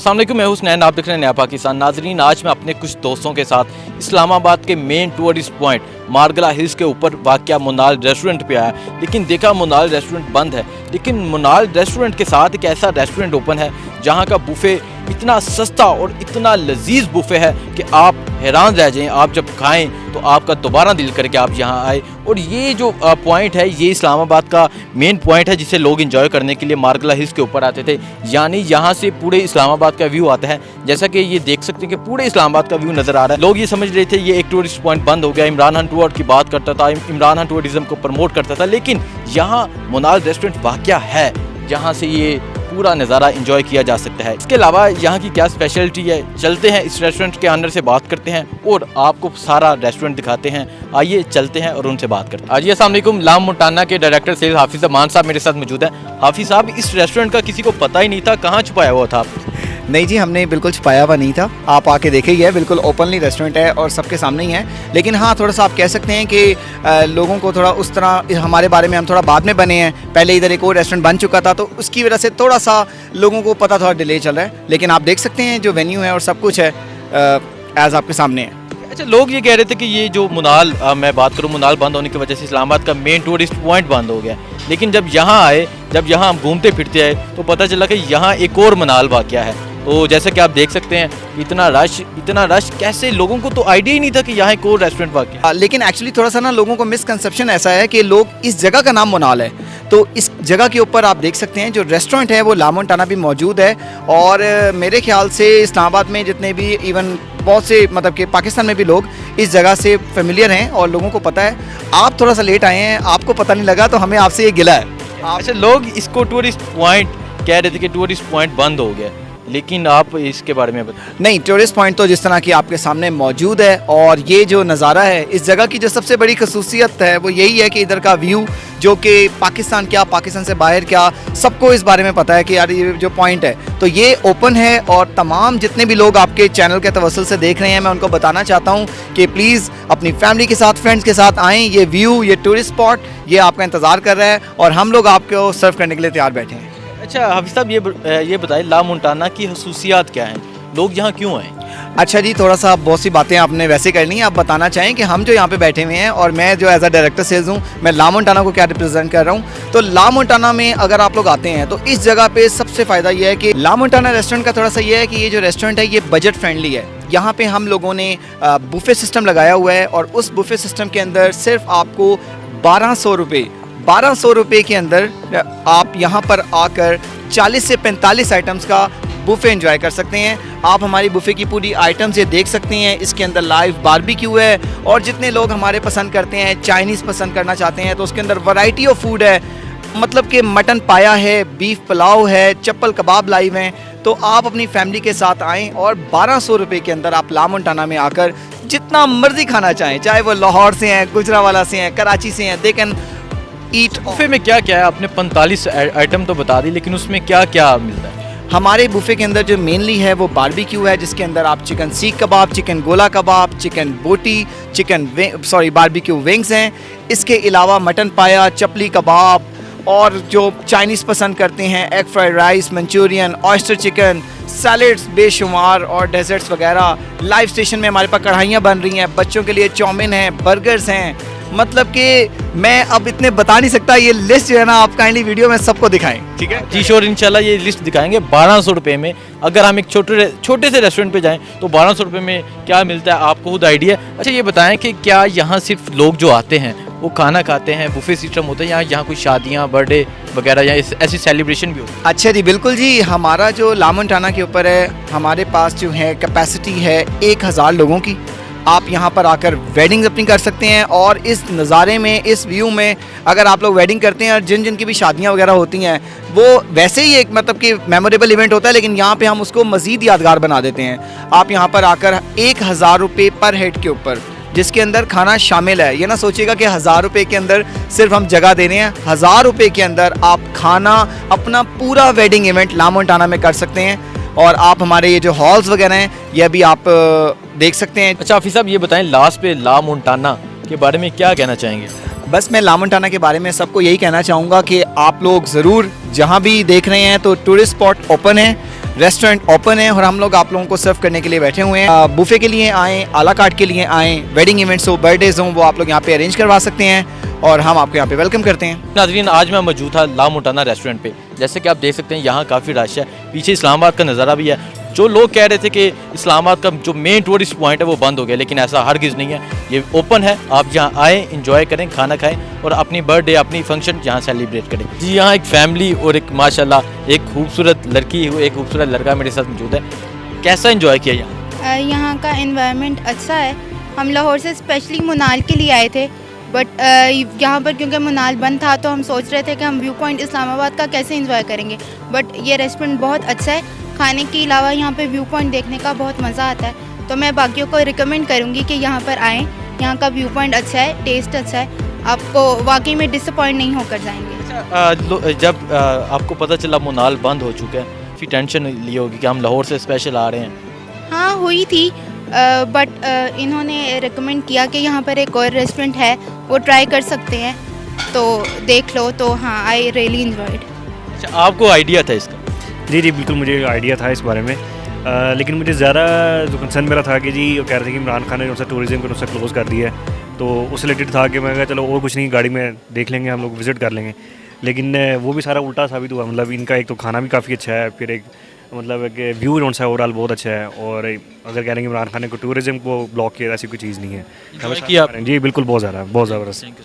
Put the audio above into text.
अस्सलाम वालेकुम, मैं हुसनैन, आप देख रहे हैं नया पाकिस्तान। नाजरीन, आज मैं अपने कुछ दोस्तों के साथ इस्लामाबाद के main tourist point Margalla hills के ऊपर वाक़या मुनाल रेस्टोरेंट पे आया, लेकिन देखा मुनाल रेस्टोरेंट बंद है। लेकिन मुनाल रेस्टोरेंट के साथ एक ऐसा रेस्टोरेंट ओपन है जहाँ का बुफ़े इतना सस्ता और इतना लजीज बुफ़े है कि आप हैरान रह जाएं। आप जब खाएं तो आपका दोबारा दिल करके आप यहाँ आए। और ये जो पॉइंट है, ये इस्लामाबाद का मेन पॉइंट है जिसे लोग एंजॉय करने के लिए मारगला हिल्स के ऊपर आते थे। यानी यहाँ से पूरे इस्लामाबाद का व्यू आता है। जैसा कि ये देख सकते हैं कि पूरे इस्लामाबाद का व्यू नज़र आ रहा है। लोग ये समझ रहे थे ये एक टूरिस्ट पॉइंट बंद हो गया। इमरान खान टूर की बात करता था, इमरान खान टूरिज्म को प्रमोट करता था, लेकिन यहाँ मुनाल रेस्टोरेंट वाक़या है जहाँ से ये पूरा नज़ारा एंजॉय किया जा सकता है। इसके अलावा यहाँ की क्या स्पेशलिटी है, चलते हैं इस रेस्टोरेंट के अंदर से बात करते हैं और आपको सारा रेस्टोरेंट दिखाते हैं। आइए चलते हैं और उनसे बात करते हैं। आइए, अस्सलाम वालेकुम। लाम मोंटाना के डायरेक्टर सेल्स हाफिज़ अमान साहब मेरे साथ मौजूद हैं। हाफिज़ साहब, इस रेस्टोरेंट का किसी को पता ही नहीं था, कहाँ छुपाया हुआ था? नहीं जी, हमने बिल्कुल छुपाया हुआ नहीं था। आप आके देखे ही है, बिल्कुल ओपनली रेस्टोरेंट है और सबके सामने ही है। लेकिन हाँ, थोड़ा सा आप कह सकते हैं कि लोगों को थोड़ा उस तरह हमारे बारे में हम थोड़ा बाद में बने हैं। पहले इधर एक और रेस्टोरेंट बन चुका था, तो उसकी वजह से थोड़ा सा लोगों को पता थोड़ा डिले चल रहा है। लेकिन आप देख सकते हैं जो वेन्यू है और सब कुछ है एज आपके सामने है। अच्छा, लोग ये कह रहे थे कि ये जो मुनाल, मैं बात करूँ, मुनाल बंद होने की वजह से इस्लामाबाद का मेन टूरिस्ट पॉइंट बंद हो गया। लेकिन जब यहाँ आए, जब यहाँ हम घूमते फिरते आए, तो पता चला कि यहाँ एक और मुनाल वाक़या है। तो जैसे कि आप देख सकते हैं, इतना रश कैसे, लोगों को तो आइडिया ही नहीं था कि यहाँ एक और रेस्टोरेंट वाक़या। लेकिन एक्चुअली थोड़ा सा ना लोगों को मिसकंसेप्शन ऐसा है कि लोग इस जगह का नाम मुनाल है, तो इस जगह के ऊपर आप देख सकते हैं जो रेस्टोरेंट है वो ला मोंटाना भी मौजूद है। और मेरे ख्याल से इस्लामाबाद में जितने भी, इवन बहुत से, मतलब कि पाकिस्तान में भी लोग इस जगह से फेमिलियर हैं और लोगों को पता है। आप थोड़ा सा लेट आए हैं, आपको पता नहीं लगा, तो हमें आपसे ये गिला है। अच्छा, लोग इसको टूरिस्ट पॉइंट कह रहे थे कि टूरिस्ट पॉइंट बंद हो गया, लेकिन आप इसके बारे में बताएं। नहीं, टूरिस्ट पॉइंट तो जिस तरह की आपके सामने मौजूद है, और ये जो नज़ारा है इस जगह की, जो सबसे बड़ी खसूसियत है वो यही है कि इधर का व्यू, जो कि पाकिस्तान क्या, पाकिस्तान से बाहर क्या, सबको इस बारे में पता है कि यार ये जो पॉइंट है तो ये ओपन है। और तमाम जितने भी लोग आपके चैनल के तवस्सुल से देख रहे हैं, मैं उनको बताना चाहता हूँ कि प्लीज़ अपनी फैमिली के साथ, फ्रेंड्स के साथ आएँ। ये व्यू, ये टूरिस्ट स्पॉट, ये आपका इंतज़ार कर रहा है और हम लोग आपको सर्व करने के लिए तैयार बैठे हैं। अच्छा हाफिज़ साहब, ये बताएं, ला मोंटाना की खसूसियात क्या हैं, लोग यहाँ क्यों आए? अच्छा जी, थोड़ा सा बहुत सी बातें आपने वैसे करनी है। आप बताना चाहें कि हम जो यहाँ पे बैठे हुए हैं और मैं जो एज अ डायरेक्टर सेल्स हूँ, मैं ला मोंटाना को क्या रिप्रेजेंट कर रहा हूँ। तो ला मोंटाना में अगर आप लोग आते हैं तो इस जगह पे सबसे फ़ायदा ये है कि ला मोंटाना रेस्टोरेंट का थोड़ा सा ये है कि ये जो रेस्टोरेंट है ये बजट फ्रेंडली है। यहाँ पे हम लोगों ने बुफ़े सिस्टम लगाया हुआ है और उस बुफ़े सिस्टम के अंदर सिर्फ आपको 1200 रुपये के अंदर आप यहाँ पर आकर 40 से 45 आइटम्स का बुफ़े एंजॉय कर सकते हैं। आप हमारी बुफ़े की पूरी आइटम्स ये देख सकते हैं। इसके अंदर लाइव बारबेक्यू है, और जितने लोग हमारे पसंद करते हैं, चाइनीज़ पसंद करना चाहते हैं, तो उसके अंदर वैरायटी ऑफ फूड है। मतलब कि मटन पाया है, बीफ पुलाव है, चप्पल कबाब लाइव हैं। तो आप अपनी फैमिली के साथ आएँ और 1200 रुपये के अंदर आप ला मोंटाना में आकर जितना मर्जी खाना चाहें, चाहे वो लाहौर से हैं, गुजरावाला से हैं, कराची से हैं, दे कैन ईट। बुफे में क्या क्या है? आपने 45 आइटम तो बता दी, लेकिन उसमें क्या क्या मिलता है? हमारे बुफ़े के अंदर जो मेनली है वो बारबेक्यू है, जिसके अंदर आप चिकन सीख कबाब, चिकन गोला कबाब, चिकन बोटी, बारबेक्यू विंग्स हैं। इसके अलावा मटन पाया, चपली कबाब, और जो चाइनीज़ पसंद करते हैं, egg fried rice, Manchurian, oyster chicken, salads बेशुमार और डेजर्ट्स वगैरह। लाइव स्टेशन में हमारे पास कढ़ाइयाँ बन रही हैं, बच्चों के लिए चाउमीन है, बर्गर्स हैं। मतलब कि मैं अब इतने बता नहीं सकता। ये लिस्ट जो है ना, आप काइंडली वीडियो में सबको दिखाएं, ठीक है जी? श्योर, इंशाल्लाह ये लिस्ट दिखाएंगे। 1200 रुपये में अगर हम एक छोटे से रेस्टोरेंट पे जाएं तो 1200 रुपये में क्या मिलता है, आपको खुद आइडिया। अच्छा, ये बताएं कि क्या यहाँ सिर्फ लोग जो आते हैं वो खाना खाते हैं, बुफे सिस्टम होता है, यहाँ कोई शादियाँ, बर्थडे वगैरह या ऐसी सेलिब्रेशन भी होती है? अच्छा जी, बिल्कुल जी। हमारा जो ला मोंटाना के ऊपर है, हमारे पास जो है कैपेसिटी है 1000 लोगों की। आप यहाँ पर आकर वेडिंग अपनी कर सकते हैं, और इस नज़ारे में, इस व्यू में अगर आप लोग वेडिंग करते हैं, और जिन की भी शादियाँ वगैरह होती हैं, वो वैसे ही एक, मतलब कि मेमोरेबल इवेंट होता है, लेकिन यहाँ पे हम उसको मज़ीद यादगार बना देते हैं। आप यहाँ पर आकर 1000 रुपये पर हेड के ऊपर, जिसके अंदर खाना शामिल है। ये ना सोचिएगा कि 1000 रुपये के अंदर सिर्फ हम जगह दे रहे हैं। 1000 रुपये के अंदर आप खाना, अपना पूरा वेडिंग इवेंट ला मोंटाना में कर सकते हैं। और आप हमारे ये जो हॉल्स वगैरह हैं, ये अभी आप देख सकते हैं। अच्छा हाफिज़ साहब, ये बताएं, लास्ट पे ला मोंटाना के बारे में क्या कहना चाहेंगे? बस मैं ला मोंटाना के बारे में सबको यही कहना चाहूँगा कि आप लोग ज़रूर, जहाँ भी देख रहे हैं, तो टूरिस्ट स्पॉट ओपन है। रेस्टोरेंट ओपन है और हम लोग आप लोगों को सर्व करने के लिए बैठे हुए हैं। बुफे के लिए आएँ, आला कार्ट के लिए आएँ, वेडिंग इवेंट्स हो, बर्थडेज हों, वो आप लोग यहाँ पे अरेंज करवा सकते हैं और हम आपको यहाँ पे वेलकम करते हैं। नाज़रीन, आज मैं मौजूद था ला मोंटाना रेस्टोरेंट पे। जैसे कि आप देख सकते हैं यहाँ काफ़ी रश है, पीछे इस्लामाबाद का नज़ारा भी है। जो लोग कह रहे थे कि इस्लामाबाद का जो मेन टूरिस्ट पॉइंट है वो बंद हो गया, लेकिन ऐसा हरगिज़ नहीं है, ये ओपन है। आप यहाँ आएँ, इंजॉय करें, खाना खाएं और अपनी बर्थडे, अपनी फंक्शन यहाँ सेलिब्रेट करें। जी, यहाँ एक फैमिली और एक माशाल्लाह एक खूबसूरत लड़की, एक खूबसूरत लड़का मेरे साथ मौजूद है। कैसा इंजॉय किया यहाँ? यहाँ का एनवायरनमेंट अच्छा है। हम लाहौर से स्पेशली मुनाल के लिए आए थे, बट यहाँ पर क्योंकि मुनाल बंद था तो हम सोच रहे थे कि हम व्यू पॉइंट इस्लामाबाद का कैसे एंजॉय करेंगे। बट ये रेस्टोरेंट बहुत अच्छा है, खाने के अलावा यहाँ पे व्यू पॉइंट देखने का बहुत मज़ा आता है। तो मैं बाकियों को रिकमेंड करूँगी कि यहाँ पर आएँ। यहाँ का व्यू पॉइंट अच्छा है, टेस्ट अच्छा है, आपको वाकई में डिसअपॉइंट नहीं होकर जाएंगे। जब आपको पता चला मुनाल बंद हो चुका है, फिर टेंशन ली होगी कि हम लाहौर से स्पेशल आ रहे हैं? हाँ हुई थी, बट इन्होंने रिकमेंड किया कि यहाँ पर एक और रेस्टोरेंट है, वो ट्राई कर सकते हैं, तो देख लो। तो हाँ, आई रियली एंजॉयड। अच्छा, आपको आइडिया था इसका? जी बिल्कुल, मुझे आइडिया था इस बारे में, लेकिन मुझे ज़्यादा जो कंसर्न मेरा था कि जी वो कह रहे थे कि इमरान खान ने टूरिज़्म को क्लोज़ कर दिया है, तो उस रिलेटेड था कि मैं कहा चलो और कुछ नहीं, गाड़ी में देख लेंगे, हम लोग विज़िट कर लेंगे। लेकिन वो भी सारा उल्टा साबित हुआ। मतलब इनका एक तो खाना भी काफ़ी अच्छा है, फिर एक मतलब एक व्यू जो है ओवरऑल बहुत अच्छा है, और अगर कह रहे हैं कि इमरान खान ने टूरिज़्म को ब्लॉक किया, ऐसी कोई चीज़ नहीं है। Enjoy किया आपने? जी बिल्कुल, बहुत ज़्यादा, बहुत ज़बरदस्त। Thank you.